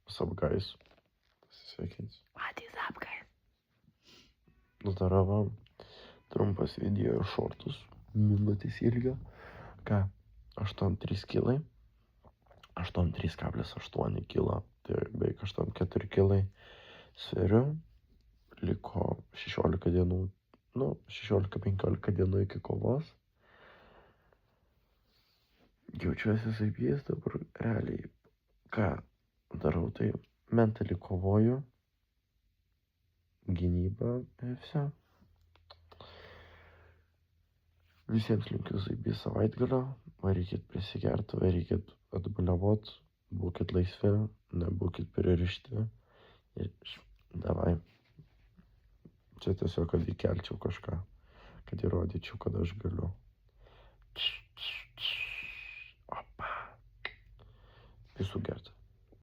Sup guys. Pasisveikinsiu. What is up, guys? Nutarava trumpas video ir šortus. Minutės ilgio. Ką? 8,3 kilai. 8,3,8 kilo. Tai beveik 8,4 kilai. Sveriu. Liko 16 dienų. 16-15 dienų iki kovos. Jaučiuosi saipys dabar realiai. Ką darau, tai mentaliai kovoju. Gynyba ir visi. Visiems linkiu saipys savaitgalio. Varykit prisigerti, varykit atbaliavot. Būkit laisvi, nebūkit pririšti. Ir davai. Čia tiesiog, kad įkelčiau kažką. Kad įrodyčiau, kad aš galiu. Opa. Visų gerti.